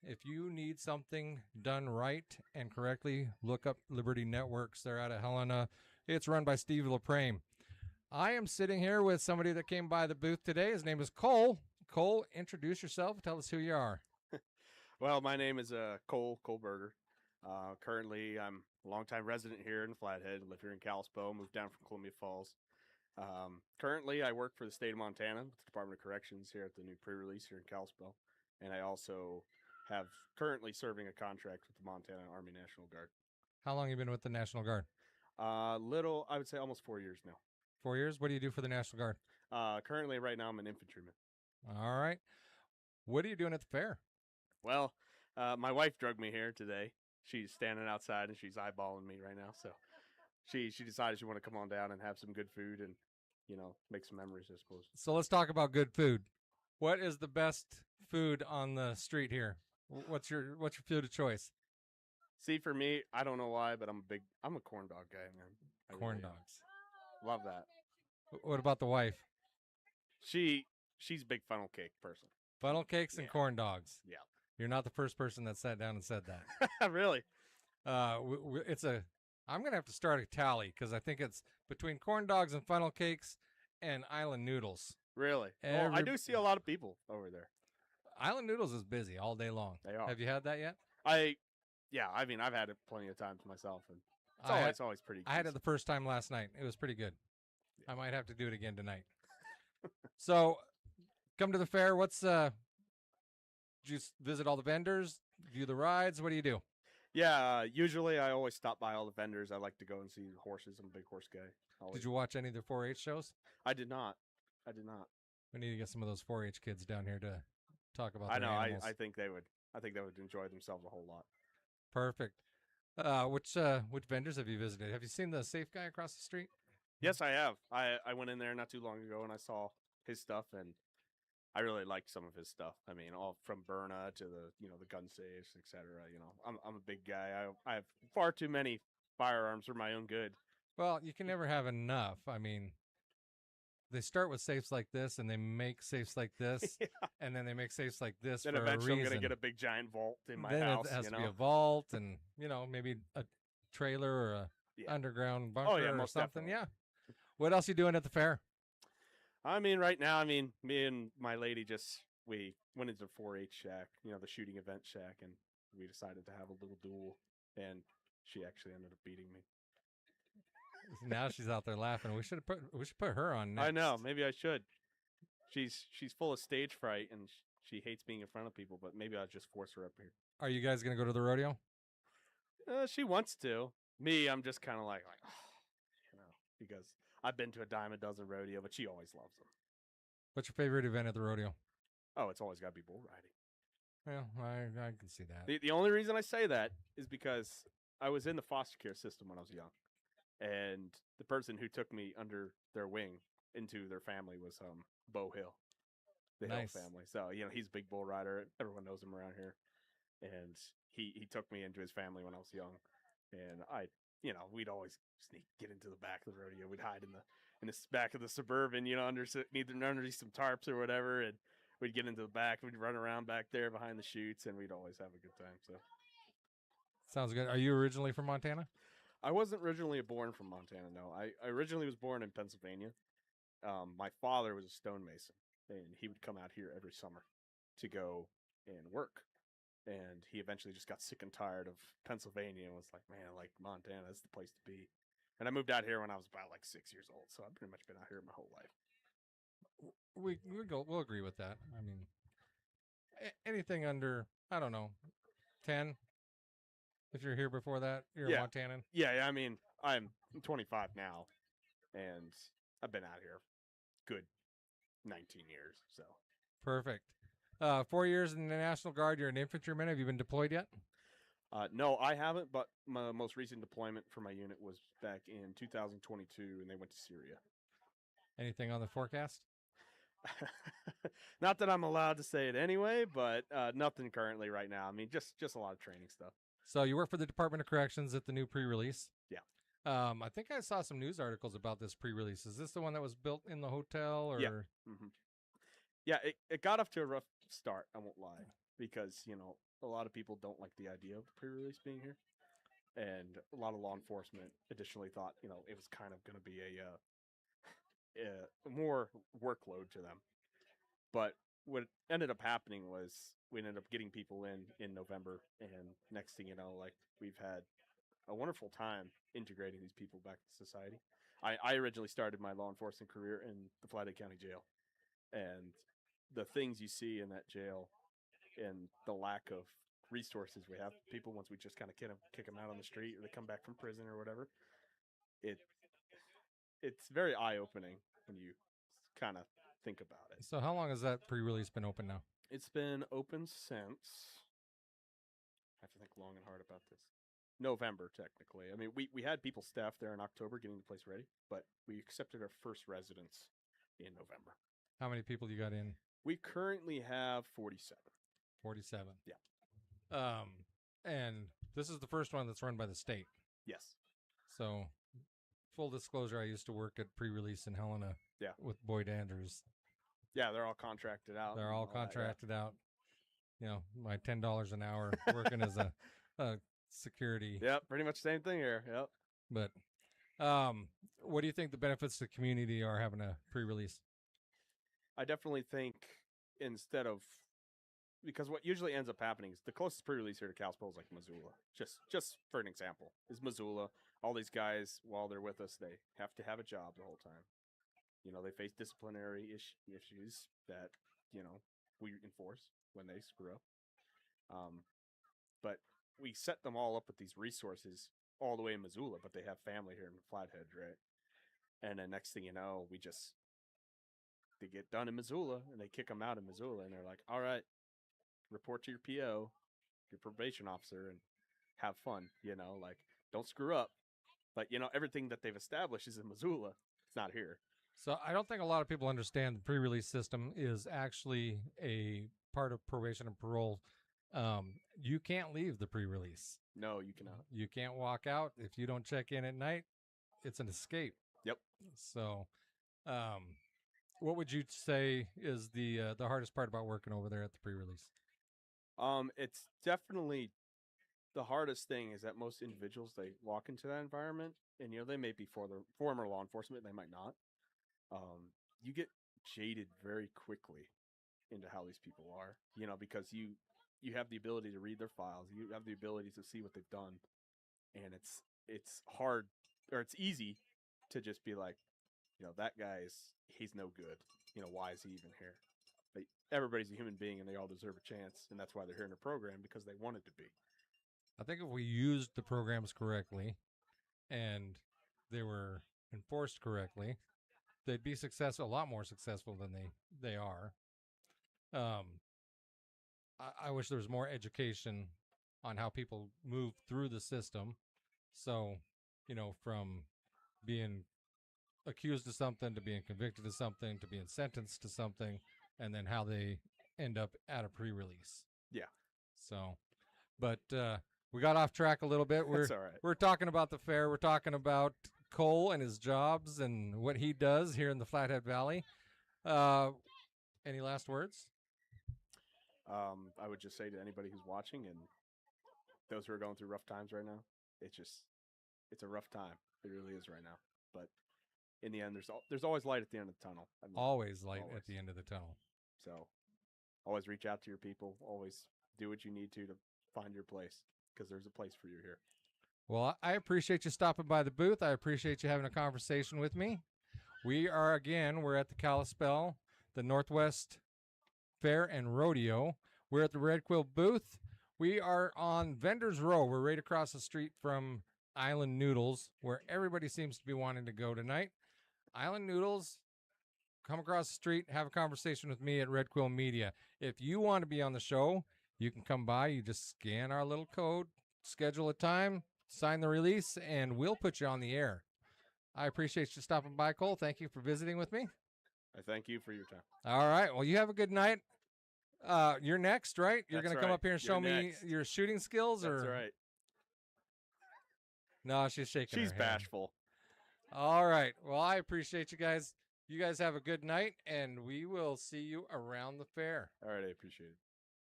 If you need something done right and correctly, look up Liberty Networks. They're out of Helena. It's run by Steve Laprame. I am sitting here with somebody that came by the booth today. His name is Cole. Cole, introduce yourself. Tell us who you are. Well, my name is Cole Kohlberger. Currently, I'm a longtime resident here in Flathead. Live here in Kalispell. Moved down from Columbia Falls. Currently, I work for the state of Montana with the Department of Corrections here at the new pre-release here in Kalispell, and I also have currently serving a contract with the Montana Army National Guard. How long have you been with the National Guard? I would say almost 4 years now. 4 years? What do you do for the National Guard? Currently, right now, I'm an infantryman. All right. What are you doing at the fair? Well, my wife drugged me here today. She's standing outside and she's eyeballing me right now. So she decided she wanted to come on down and have some good food and, make some memories, I suppose. So let's talk about good food. What is the best food on the street here? What's your food of choice? See, for me, I don't know why, but I'm a corn dog guy, man. Corn dogs. Love that. What about the wife? She's a big funnel cake person. Funnel cakes and corn dogs. Yeah. You're not the first person that sat down and said that. Really? I'm going to have to start a tally because I think it's between corn dogs and funnel cakes and Island Noodles. Really? Well, I do see a lot of people over there. Island Noodles is busy all day long. They are. Have you had that yet? I've had it plenty of times myself, and it's always pretty good. I had it the first time last night. It was pretty good. Yeah. I might have to do it again tonight. So, come to the fair. Do you visit all the vendors? Do the rides? What do you do? Yeah, usually I always stop by all the vendors. I like to go and see the horses. I'm a big horse guy. Did you watch any of the 4-H shows? I did not. We need to get some of those 4-H kids down here to talk about. I know. Animals. I think they would. I think they would enjoy themselves a whole lot. Perfect. Which vendors have you visited? Have you seen the safe guy across the street? Yes, I have. I went in there not too long ago and I saw his stuff, and I really liked some of his stuff. I mean, all from Berna to the gun safes, etc. I'm a big guy. I have far too many firearms for my own good. Well, you can never have enough. I mean, they start with safes like this, and they make safes like this, Yeah. And then they make safes like this. Then for eventually a reason. I'm gonna get a big giant vault in my then house. It has to be a vault, and maybe a trailer or a underground bunker or something. Definitely. Yeah. What else you doing at the fair? I mean, right now, me and my lady we went into 4-H shack, the shooting event shack, and we decided to have a little duel, and she actually ended up beating me. Now she's out there laughing. We should put her on next. I know. Maybe I should. She's full of stage fright, and she hates being in front of people, but maybe I'll just force her up here. Are you guys going to go to the rodeo? She wants to. Me, I'm just kind of like, because I've been to a dime a dozen rodeo, but she always loves them. What's your favorite event at the rodeo? Oh, it's always got to be bull riding. Well, I can see that. The only reason I say that is because I was in the foster care system when I was young, and the person who took me under their wing into their family was Bo Hill, the Hill family. So he's a big bull rider. Everyone knows him around here, and he took me into his family when I was young, and we'd always get into the back of the rodeo. We'd hide in the back of the Suburban, underneath some tarps or whatever, and we'd get into the back. We'd run around back there behind the chutes, and we'd always have a good time. So, sounds good. Are you originally from Montana? I wasn't originally born from Montana. No, I originally was born in Pennsylvania. My father was a stonemason, and he would come out here every summer to go and work. And he eventually just got sick and tired of Pennsylvania and was like, man, I like Montana. That's the place to be. And I moved out here when I was about 6 years old. So I've pretty much been out here my whole life. We'll agree with that. I mean, anything under, I don't know, 10. If you're here before that, you're a Montanan. Yeah. I mean, I'm 25 now, and I've been out here good 19 years. So perfect. 4 years in the National Guard. You're an infantryman. Have you been deployed yet? No, I haven't. But my most recent deployment for my unit was back in 2022, and they went to Syria. Anything on the forecast? Not that I'm allowed to say it anyway, but nothing currently right now. I mean, just a lot of training stuff. So you work for the Department of Corrections at the new pre-release? Yeah. I think I saw some news articles about this pre-release. Is this the one that was built in the hotel? Or? Yeah. Mm-hmm. Yeah, it got off to a rough start, I won't lie. because a lot of people don't like the idea of the pre-release being here, and a lot of law enforcement additionally thought it was kind of going to be a more workload to them. But what ended up happening was we ended up getting people in November, and next thing you know, like, we've had a wonderful time integrating these people back to society. I originally started my law enforcement career in the Flathead County Jail, and the things you see in that jail and the lack of resources we have people once we just kind of kick them out on the street or they come back from prison or whatever, it's very eye-opening when you kind of think about it. So how long has that pre-release been open now? It's been open since, I have to think long and hard about this, November, technically. I mean, we had people staff there in October getting the place ready, but we accepted our first residents in November. How many people you got in? We currently have 47. 47. Yeah. And this is the first one that's run by the state. Yes. So, full disclosure, I used to work at pre-release in Helena. Yeah. With Boyd Andrews. Yeah, they're all contracted out. They're all contracted out. My $10 an hour working as a security. Yep, pretty much the same thing here. Yep. But what do you think the benefits to the community are having a pre-release? I definitely think because what usually ends up happening is the closest pre-release here to Kalispell is like Missoula. Just for an example, is Missoula. All these guys, while they're with us, they have to have a job the whole time. They face disciplinary issues that, we enforce when they screw up. But we set them all up with these resources all the way in Missoula, but they have family here in Flathead, right? And then next thing you know, they get done in Missoula, and they kick them out in Missoula, and they're like, all right, report to your PO, your probation officer, and have fun, like, don't screw up. But, everything that they've established is in Missoula. It's not here. So I don't think a lot of people understand the pre-release system is actually a part of probation and parole. You can't leave the pre-release. No, you cannot. You can't walk out. If you don't check in at night, it's an escape. Yep. So, what would you say is the hardest part about working over there at the pre-release? It's definitely the hardest thing is that most individuals, they walk into that environment, and they may be for the former law enforcement, they might not. You get jaded very quickly into how these people are, because you have the ability to read their files, you have the ability to see what they've done, and it's hard, or it's easy to just be like, that he's no good. Why is he even here? But everybody's a human being, and they all deserve a chance, and that's why they're here in a program, because they want it to be. I think if we used the programs correctly and they were enforced correctly, they'd be successful, a lot more successful than they are. I wish there was more education on how people move through the system. So, from being accused of something to being convicted of something to being sentenced to something, and then how they end up at a pre-release. Yeah. So, but we got off track a little bit. That's all right. We're talking about the fair. We're talking about Cole and his jobs and what he does here in the Flathead Valley. Any last words? I would just say to anybody who's watching and those who are going through rough times right now, it's a rough time. It really is right now. But in the end, there's always light at the end of the tunnel. Always light at the end of the tunnel. So always reach out to your people. Always do what you need to find your place, because there's a place for you here. Well, I appreciate you stopping by the booth. I appreciate you having a conversation with me. We're at the Kalispell, the Northwest Fair and Rodeo. We're at the Red Quill booth. We are on Vendors Row. We're right across the street from Island Noodles, where everybody seems to be wanting to go tonight. Island Noodles, come across the street, have a conversation with me at Red Quill Media. If you want to be on the show, you can come by. You just scan our little code, schedule a time, sign the release, and we'll put you on the air. I appreciate you stopping by, Cole. Thank you for visiting with me. I thank you for your time. All right. Well, you have a good night. You're next, right? You're going to come up here and show me your shooting skills? That's right. No, she's shaking her head. She's bashful. All right. Well, I appreciate you guys. You guys have a good night, and we will see you around the fair. All right. I appreciate it.